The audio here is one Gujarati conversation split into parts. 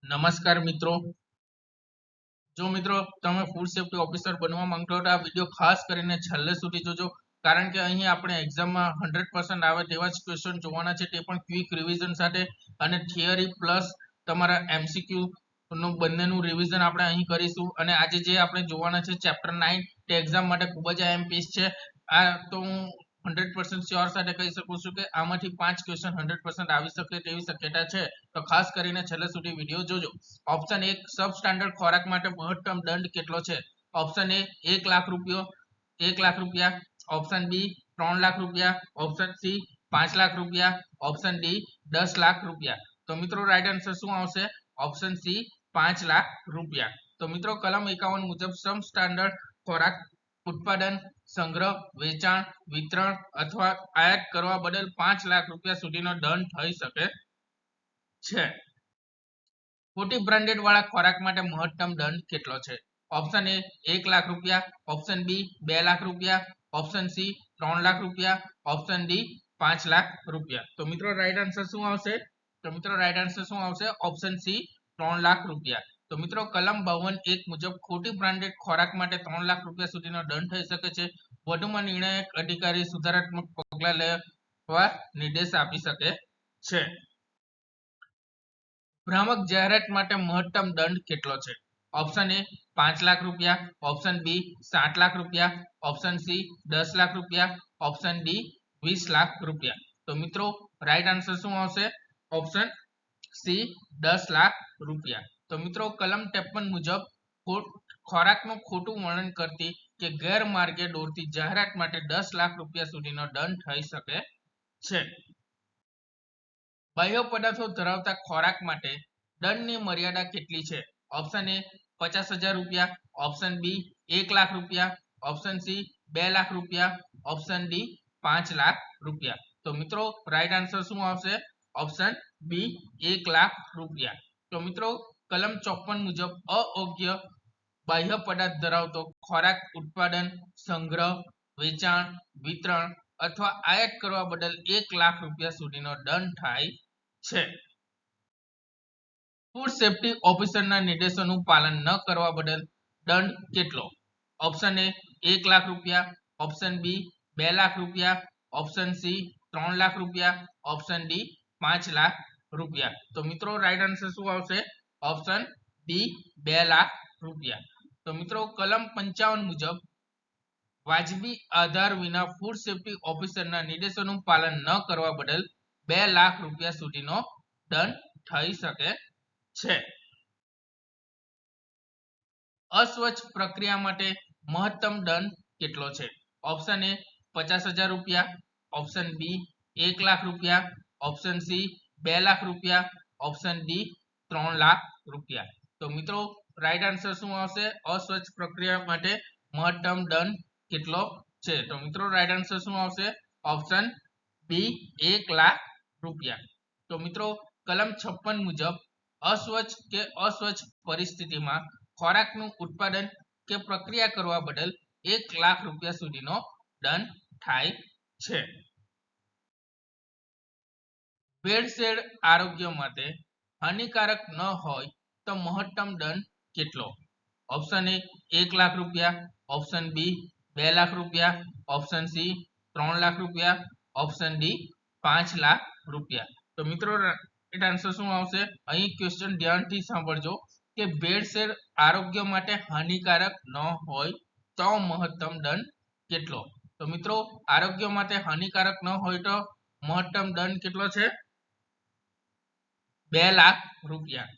નમસ્કાર મિત્રો, જો મિત્રો તમે ફૂડ સેફ્ટી ઓફિસર બનવા માંગતો હો તો આ વિડીયો ખાસ કરીને છેલ્લે સુધી જોજો, કારણ કે અહીં આપણે એક્ઝામમાં 100% આવે તેવા જ ક્વેશ્ચન જોવાના છે, તે પણ ક્વિક રિવિઝન સાથે અને થિયરી પ્લસ તમારા MCQ નું બંનેનું રિવિઝન આપણે અહીં કરીશું. અને આજે જે આપણે જોવાના છે ચેપ્ટર 9 તે એક્ઝામ માટે ખૂબ જ IMPs છે. આ તો હું 100% શ્યોર સાથે કહી શકું છું કે આમાંથી 5 ક્વેશ્ચન 100% આવી શકે તેવી શક્યતા છે. તો ખાસ કરીને છેલ્લે સુધી વિડીયો જોજો. ઓપ્શન 1, સબ સ્ટાન્ડર્ડ ખોરાક માટે મહત્તમ દંડ કેટલો છે? ઓપ્શન એ 1 લાખ રૂપિયો 1 લાખ રૂપિયા, ઓપ્શન બી 3 લાખ રૂપિયા, ઓપ્શન સી 5 લાખ રૂપિયા, ઓપ્શન ડી 10 લાખ રૂપિયા. તો મિત્રો રાઈટ આન્સર શું આવશે? ઓપ્શન સી 5 લાખ રૂપિયા. તો મિત્રો કલમ 51 મુજબ સબ સ્ટાન્ડર્ડ ખોરાક ઉત્પાદન, સંગ્રહ, વેચાણ, વિતરણ અથવા આયાત કરવા બદલ 5 લાખ રૂપિયા સુધીનો દંડ થઈ શકે છે. ખોટી બ્રાન્ડેડ વાળા ખોરાક માટે મહત્તમ દંડ કેટલો છે? ઓપ્શન એ 1 લાખ રૂપિયા, ઓપ્શન બી 2 લાખ રૂપિયા, ઓપ્શન સી 3 લાખ રૂપિયા, ઓપ્શન ડી 5 લાખ રૂપિયા. તો મિત્રો રાઈટ આન્સર શું આવશે? ઓપ્શન સી 3 લાખ રૂપિયા. તો મિત્રો કલમ 52(1) મુજબ ખોટી બ્રાન્ડેડ ખોરાક માટે 3 લાખ રૂપિયા સુધીનો દંડ થઈ શકે છે. વધુમાં નિર્ણાયક અધિકારી સુધારાત્મક પગલાં લેવા નિર્દેશ આપી શકે છે. ભ્રામક જાહેરાત માટે મહત્તમ દંડ કેટલો છે? ઓપ્શન એ 5 લાખ રૂપિયા, ઓપ્શન બી 7 લાખ રૂપિયા, ઓપ્શન સી 10 લાખ રૂપિયા, ઓપ્શન ડી 20 લાખ રૂપિયા. તો મિત્રો રાઈટ આન્સર શું આવશે? ઓપ્શન સી 10 લાખ રૂપિયા. તો મિત્રો કલમ 53 મુજબ ખોરાકનું ખોટું વર્ણન કરતી કે ગેરમાર્ગે દોરતી જાહેરાત માટે 10 લાખ રૂપિયા સુધીનો દંડ થઈ શકે છે. બાહ્ય પદાર્થો ધરાવતા ખોરાક માટે દંડની મર્યાદા કેટલી છે? ઓપ્શન એ 50,000 રૂપિયા, ઓપ્શન બી 1 લાખ રૂપિયા, ઓપ્શન સી 2 લાખ રૂપિયા, ઓપ્શન ડી 5 લાખ રૂપિયા. તો મિત્રો રાઈટ આન્સર શું આવશે? ઓપ્શન બી 1 લાખ રૂપિયા. તો મિત્રો કલમ 54 મુજબ અયોગ્ય બાહ્ય પદાર્થ ધરાવતો ખોરાક ઉત્પાદન, સંગ્રહ, વેચાણ, વિતરણ અથવા આયાત કરવા બદલ 1 લાખ રૂપિયા સુધીનો દંડ થાય છે. ફૂડ સેફ્ટી ઓફિસરના નિર્દેશોનું પાલન ન કરવા બદલ દંડ કેટલો? ઓપ્શન એ 1 લાખ રૂપિયા, ઓપ્શન બી 2 લાખ રૂપિયા, ઓપ્શન સી 3 લાખ રૂપિયા, ઓપ્શન ડી 5 લાખ રૂપિયા. તો મિત્રો રાઈટ આન્સર શું આવશે? ઓપ્શન બી 2 લાખ રૂપિયા. તો મિત્રો કલમ 55 મુજબ વાજબી આધાર વિના ફૂડ સેફ્ટી ઓફિસરના નિર્દેશોનું પાલન ન કરવા બદલ 2 લાખ રૂપિયા સુધીનો દંડ થઈ શકે છે. અસ્વચ્છ પ્રક્રિયા માટે મહત્તમ દંડ કેટલો છે? ઓપ્શન એ 50,000 રૂપિયા, ઓપ્શન બી 1 લાખ રૂપિયા, ઓપ્શન સી 2 લાખ રૂપિયા, ઓપ્શન ડી 3 લાખ રૂપિયા. તો મિત્રો રાઈટ આન્સર શું આવશે? અસ્વચ્છ પ્રક્રિયા માટે મહત્તમ દંડ કેટલો છે? તો મિત્રો રાઈટ આન્સર શું આવશે? ઓપ્શન બી 1 લાખ રૂપિયા. તો મિત્રો કલમ 56 મુજબ અસ્વચ્છ પરિસ્થિતિમાં ખોરાકનું ઉત્પાદન કે પ્રક્રિયા કરવા બદલ 1 લાખ રૂપિયા સુધીનો દંડ થાય છે. ભેળસેળ આરોગ્ય માટે હાનિકારક ન હોય તો મહત્તમ દંડ કેટલો? ઓપ્શન એ 1 લાખ રૂપિયા, ઓપ્શન બી 2 લાખ રૂપિયા, ઓપ્શન સી 3 લાખ રૂપિયા, ઓપ્શન ડી 5 લાખ રૂપિયા. તો મિત્રો રાઈટ આન્સર શું આવશે? અહીં ક્વેશ્ચન ધ્યાનથી સાંભળજો કે ભેળસેળ આરોગ્ય માટે હાનિકારક ન હોય તો મહત્તમ દંડ કેટલો? તો મિત્રો આરોગ્ય માટે હાનિકારક ન હોય તો મહત્તમ દંડ કેટલો છે? 2 લાખ રૂપિયા.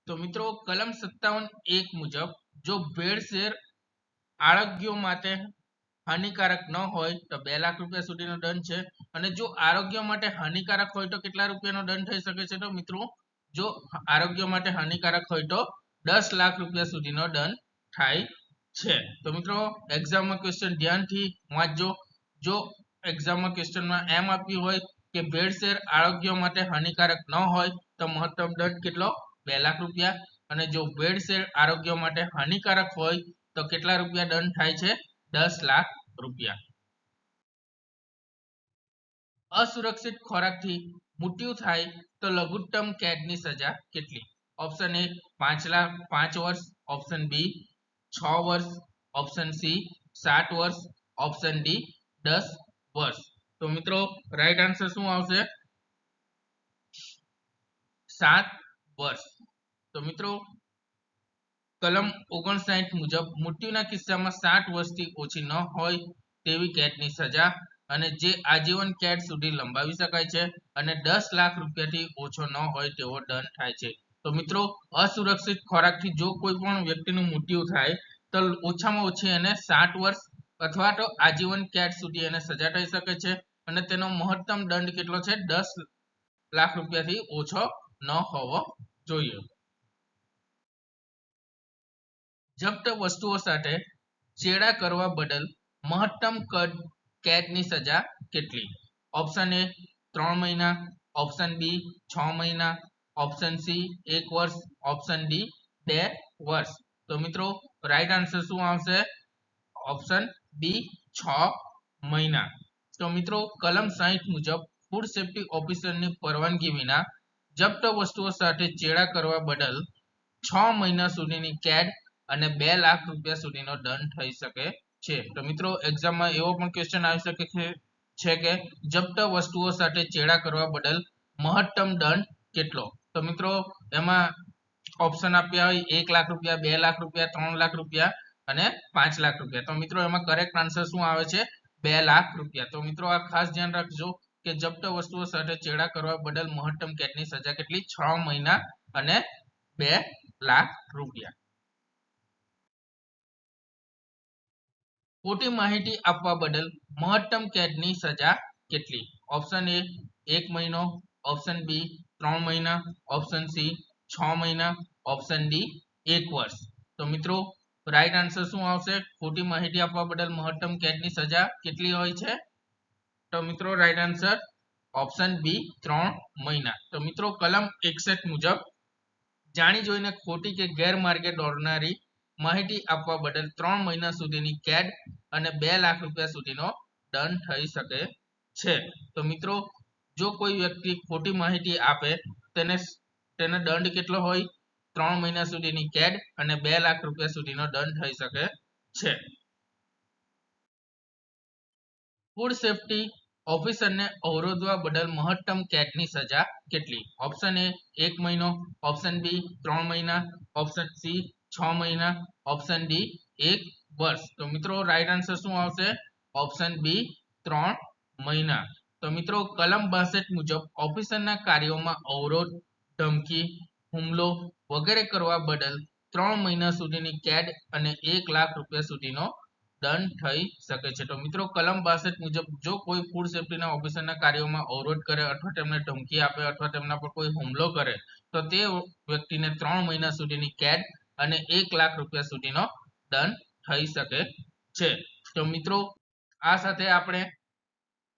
તો મિત્રો કલમ 57(1) મુજબ જો ભેળસેળ આરોગ્ય માટે હાનિકારક ન હોય તો 2 લાખ રૂપિયા સુધીનો દંડ છે. અને જો આરોગ્ય માટે હાનિકારક હોય તો કેટલા રૂપિયાનો દંડ થઈ શકે છે? તો મિત્રો જો આરોગ્ય માટે હાનિકારક હોય તો 10 લાખ રૂપિયા સુધીનો દંડ થાય છે. તો મિત્રો એક્ઝામમાં ક્વેશ્ચન ધ્યાનથી વાંચજો. જો એક્ઝામમાં ક્વેશ્ચનમાં એમ આપ્યું હોય કે ભેળસેળ આરોગ્ય માટે હાનિકારક ન હોય તો મહત્તમ દંડ કેટલો? 2 લાખ રૂપિયા. અને જો ભેળસેળ આરોગ્ય માટે હાનિકારક હોય તો કેટલા રૂપિયા દંડ થાય છે? 10 લાખ રૂપિયા. અસુરક્ષિત ખોરાકથી મૃત્યુ થાય તો લઘુત્તમ કેદની સજા કેટલી? ઓપ્શન એ 5 લાખ 5 વર્ષ, ઓપ્શન બી 6 વર્ષ, ઓપ્શન સી 7 વર્ષ, ઓપ્શન ડી 10 વર્ષ. તો મિત્રો રાઈટ આન્સર શું આવશે? 7 વર્ષ. તો મિત્રો કલમ 59 મુજબ મૃત્યુના કિસ્સામાં 7 વર્ષથી ઓછી ન હોય તેવી કેદની સજા અને જે આજીવન કેદ સુધી લંબાવી શકાય છે અને 10 લાખ રૂપિયાથી ઓછો ન હોય તેવો દંડ થાય છે. તો મિત્રો અસુરક્ષિત ખોરાકથી જો કોઈ પણ વ્યક્તિનું મૃત્યુ થાય તો ઓછામાં ઓછી એને 7 વર્ષ અથવા તો આજીવન કેદ સુધી એને સજા થઈ શકે છે અને તેનો મહત્તમ દંડ કેટલો છે? 10 લાખ રૂપિયાથી ઓછો ન હોવો જોઈએ. જપ્ત વસ્તુઓ સાથે ચેડા કરવા બદલ મહત્તમ કેદની સજા કેટલી? ઓપ્શન એ 3 મહિના, ઓપ્શન બી 6 મહિના, ઓપ્શન સી 1 વર્ષ, ઓપ્શન ડી 2 વર્ષ. તો મિત્રો રાઈટ આન્સર શું આવશે? ઓપ્શન બી 6 મહિના. તો મિત્રો કલમ 60 મુજબ ફૂડ સેફ્ટી ઓફિસરની પરવાનગી વિના જપ્ત વસ્તુઓ સાથે ચેડા કરવા બદલ 6 મહિના સુધીની કેદ અને 2 લાખ રૂપિયા સુધીનો દંડ થઈ શકે છે. તો મિત્રો એક્ઝામમાં એવો પણ ક્વેશ્ચન આવી શકે છે કે જપ્ત વસ્તુઓ સાથે ચેડા કરવા બદલ મહત્તમ દંડ કેટલો? તો મિત્રો એમાં ઓપ્શન આપ્યા હોય 1 લાખ રૂપિયા, 2 લાખ રૂપિયા, 3 લાખ રૂપિયા અને 5 લાખ રૂપિયા. તો મિત્રો એમાં કરેક્ટ આન્સર શું આવે છે? 2 લાખ રૂપિયા. તો મિત્રો આ ખાસ ધ્યાન રાખજો કે જપ્ત વસ્તુઓ સાથે ચેડા કરવા બદલ મહત્તમ કેદની સજા કેટલી? 6 મહિના અને 2 લાખ રૂપિયા. ખોટી માહિતી આપવા બદલ મહત્તમ કેદની સજા કેટલી? ઓપ્શન એ 1 મહિનો, ઓપ્શન બી 3 મહિના, ઓપ્શન સી 6 મહિના, ઓપ્શન ડી 1 વર્ષ. તો મિત્રો રાઈટ આન્સર શું આવશે? ખોટી માહિતી આપવા બદલ મહત્તમ કેદની સજા કેટલી હોય છે? તો મિત્રો રાઈટ આન્સર ઓપ્શન બી 3 મહિના. તો મિત્રો કલમ 61 મુજબ જાણી જોઈને ખોટી કે ગેરમાર્ગે દોરનારી માહિતી આપવા બદલ 3 મહિના સુધીની કેદ અને 2 લાખ રૂપિયા સુધીનો દંડ થઈ શકે છે. તો મિત્રો જો કોઈ વ્યક્તિ ખોટી માહિતી આપે તેને દંડ કેટલો હોય? 3 મહિના સુધીની કેદ અને 2 લાખ રૂપિયા સુધીનો દંડ થઈ શકે છે. ફૂડ સેફ્ટી ઓફિસરને અવરોધવા બદલ મહત્તમ કેદની સજા કેટલી? ઓપ્શન એ 1 મહિનો, ઓપ્શન બી 3 મહિના, ઓપ્શન સી 6 મહિના, ઓપ્શન ડી 1 વર્ષ. તો મિત્રો રાઈટ આન્સર શું આવશે? ઓપ્શન બી 3 મહિના. તો મિત્રો કલમ 62 મુજબ ઓફિસરના કાર્યોમાં અવરોધ, ધમકી, હુમલો વગેરે કરવા બદલ 3 મહિના સુધીની કેદ અને 1 લાખ રૂપિયા સુધીનો દંડ થઈ શકે છે. તો મિત્રો કલમ 62 મુજબ જો કોઈ ફૂડ સેફ્ટીના ઓફિસરના કાર્યોમાં અવરોધ કરે અથવા તેમને ધમકી આપે અથવા તેમના પર કોઈ હુમલો કરે તો તે વ્યક્તિને 3 મહિના સુધીની કેદ અને 1 લાખ રૂપિયા સુધીનો દંડ થઈ શકે છે. તો મિત્રો આ સાથે આપણે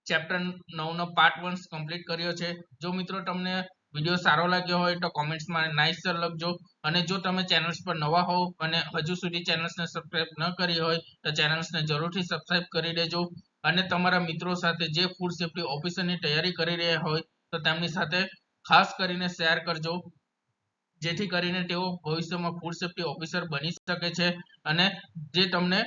ચેપ્ટર 9 નો પાર્ટ 1 કમ્પ્લીટ કર્યો છે. જો મિત્રો તમને વિડિયો સારો લાગ્યો હોય તો કોમેન્ટ્સમાં નાઇસ સર લખજો અને જો તમે ચેનલ્સ પર નવા હોવ અને હજુ સુધી ચેનલ્સને સબસ્ક્રાઇબ ન કરી હોય તો ચેનલ્સને જરૂરથી સબસ્ક્રાઇબ કરી દેજો અને તમારા મિત્રો સાથે જે ફૂડ સેફ્ટી ઓફિસરની તૈયારી કરી રહ્યા હોય તો તેમની સાથે ખાસ કરીને શેર કરજો જેથી કરીને તેઓ ભવિષ્યમાં ફૂડ સેફ્ટી ઓફિસર બની શકે છે અને જે તમને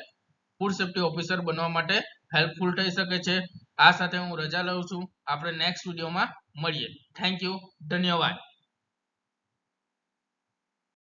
ફૂડ સેફ્ટી ઓફિસર બનવા માટે હેલ્પફુલ થઈ શકે છે. આ સાથે હું રજા લઉં છું. આપણે નેક્સ્ટ વિડીયોમાં મળીએ. Thank you. ધન્યવાદ.